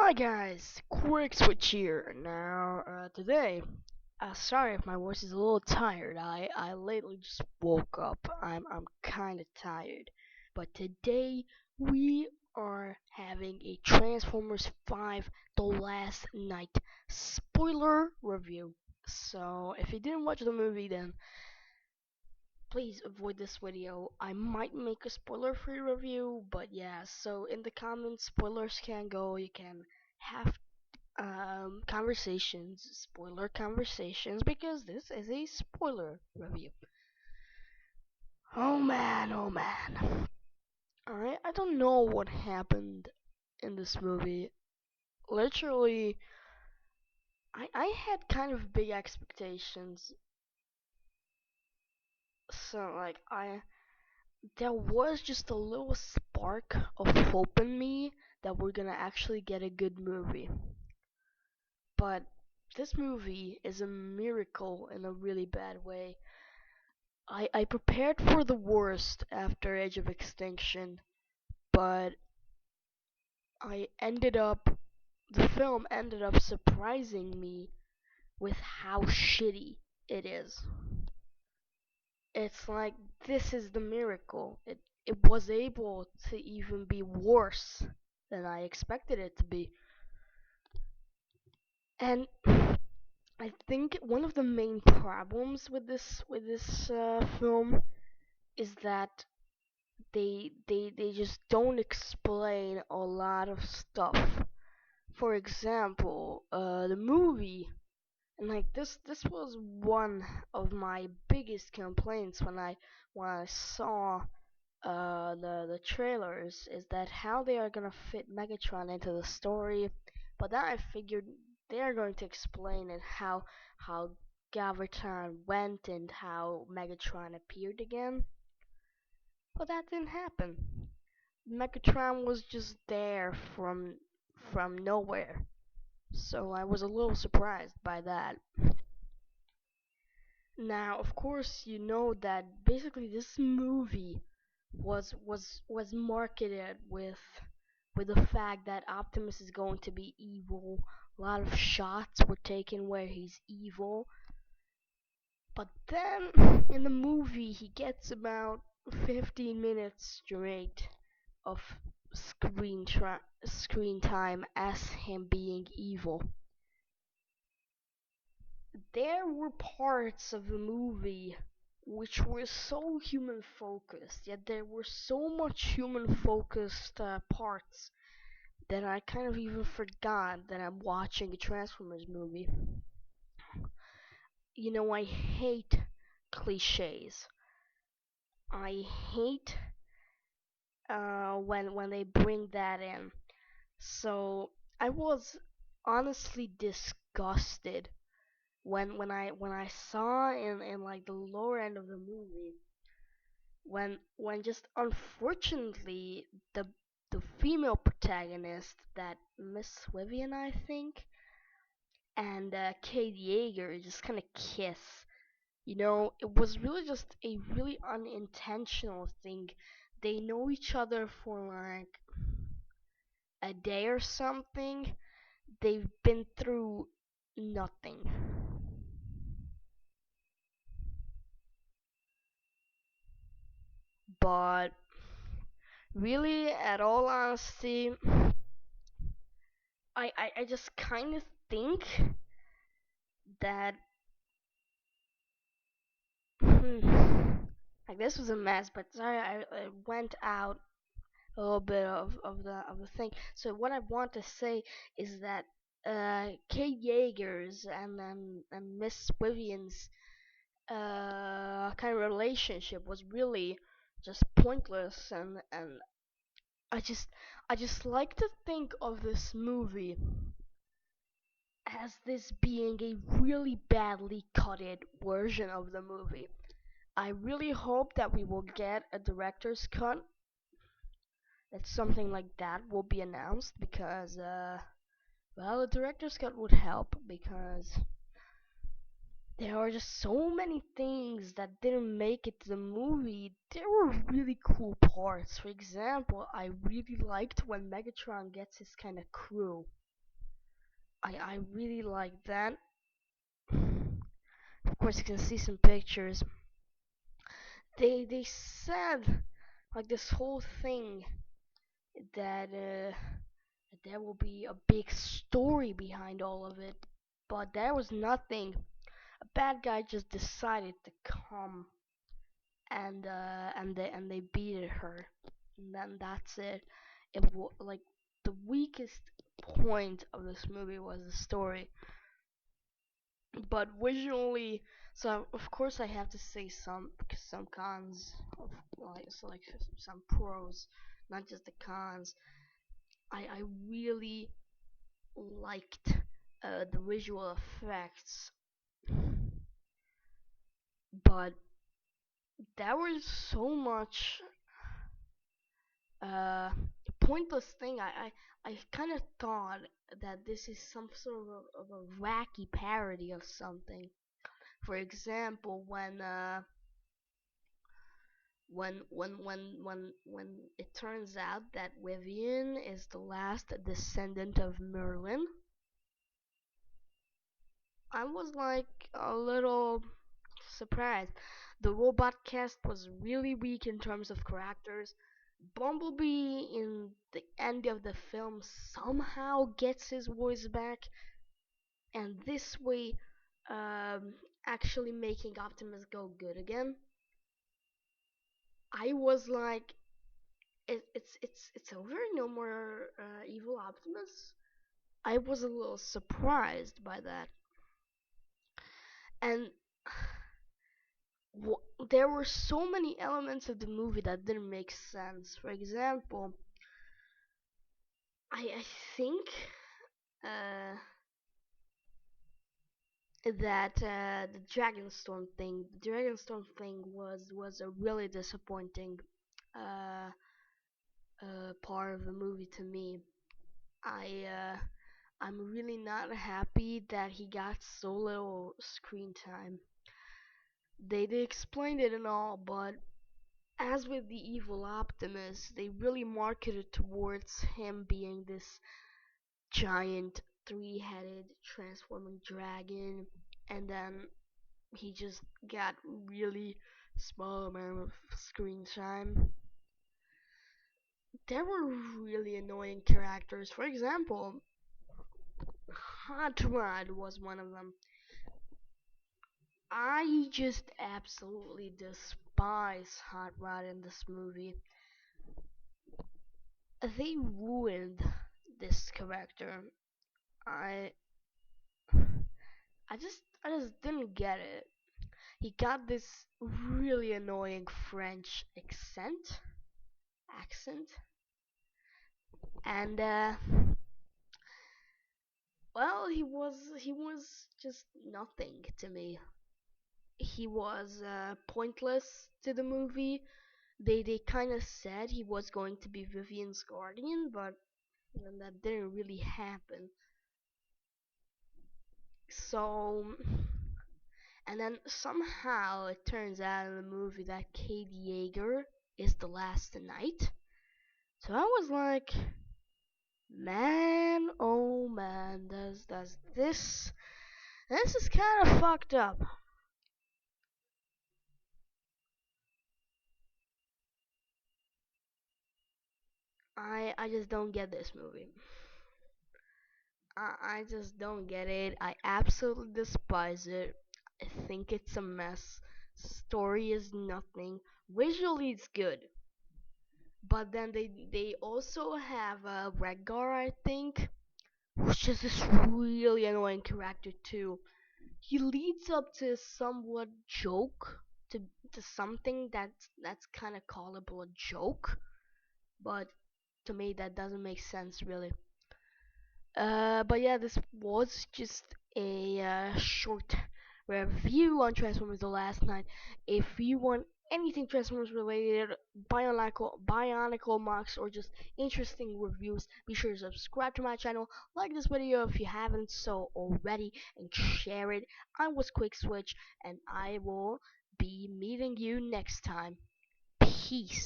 Hi guys, quick switch here. Now, today, sorry if my voice is a little tired. I lately just woke up. I'm kind of tired. But today we are having a Transformers 5: The Last Night spoiler review. So if you didn't watch the movie, then please avoid this video. I might make a spoiler-free review, but yeah. So in the comments, spoilers can go. You can have conversations, spoiler conversations, because this is a spoiler review. Oh man, oh man. Alright, I don't know what happened in this movie. Literally, I had kind of big expectations. So, like, there was just a little spark of hope in me that we're gonna actually get a good movie. But this movie is a miracle in a really bad way. I prepared for the worst after Age of Extinction, but the film ended up surprising me with how shitty it is. It's like this is the miracle. It was able to even be worse than I expected it to be. And I think one of the main problems with this film is that they just don't explain a lot of stuff. For example, the movie, and like this was one of my biggest complaints when I saw the trailers, is that how they are gonna fit Megatron into the story. But then I figured they are going to explain it, how Galvatron went and how Megatron appeared again. But that didn't happen. Megatron was just there from nowhere. So I was a little surprised by that. Now, of course, you know that basically this movie was marketed with the fact that Optimus is going to be evil. A lot of shots were taken where he's evil. But then in the movie he gets about 15 minutes straight of screen time as him being evil. There were parts of the movie which were so human focused, yet there were so much human focused parts that I kind of even forgot that I'm watching a Transformers movie. You know, I hate cliches. I hate when they bring that in. So I was honestly disgusted when I saw in like the lower end of the movie, when just unfortunately the female protagonist, that Miss Vivian, I think, and Kate Yeager just kind of kiss. You know, it was really just a really unintentional thing. They know each other for like a day or something. They've been through nothing. But really, at all honesty, I just kind of think that like this was a mess. But sorry, I went out a little bit of the thing. So what I want to say is that Kate Yeager's and Miss Vivian's kind of relationship was really just pointless, and I just I just like to think of this movie as this being a really badly cutted version of the movie. I really hope that we will get a director's cut, that something like that will be announced, because well, a director's cut would help, because there are just so many things that didn't make it to the movie. There were really cool parts. For example, I really liked when Megatron gets his kind of crew. I really like that. Of course, you can see some pictures. They said like this whole thing that there will be a big story behind all of it, but there was nothing. A bad guy just decided to come and they beat her, and then that's it. Like the weakest point of this movie was the story, but visually. So of course I have to say some cons of like some pros, not just the cons. I really liked the visual effects, but there was so much uh, pointless thing. I kind of thought that this is some sort of a wacky parody of something. For example, when it turns out that Vivian is the last descendant of Merlin, I was like a little surprised. The robot cast was really weak in terms of characters. Bumblebee in the end of the film somehow gets his voice back, and this way, um, actually making Optimus go good again. I was like, it's over, no more evil Optimus. I was a little surprised by that, and there were so many elements of the movie that didn't make sense. For example, I think uh, that the Dragonstorm thing was a really disappointing uh, part of the movie to me. I I'm really not happy that he got so little screen time. They explained it and all, but as with the evil Optimus, they really marketed towards him being this giant three-headed transforming dragon, and then he just got really small amount of screen time. There were really annoying characters. For example, Hot Rod was one of them. I just absolutely despise Hot Rod in this movie. They ruined this character. I I just didn't get it. He got this really annoying French accent, and well, he was just nothing to me. He was pointless to the movie. They kind of said he was going to be Vivian's guardian, but then that didn't really happen. So, and then somehow it turns out in the movie that Kate Yeager is the last knight. So I was like, man, oh man, does this is kind of fucked up. I just don't get this movie. I just don't get it. I absolutely despise it. I think it's a mess. Story is nothing. Visually it's good. But then they also have Rhaegar, I think, which is this really annoying character too. He leads up to somewhat joke to to something that's kind of callable a joke, but to me that doesn't make sense really. But yeah, this was just a short review on Transformers The Last Night. If you want anything Transformers related, Bionicle Max, or just interesting reviews, be sure to subscribe to my channel, like this video if you haven't so already, and share it. I was Quick Switch, and I will be meeting you next time. Peace.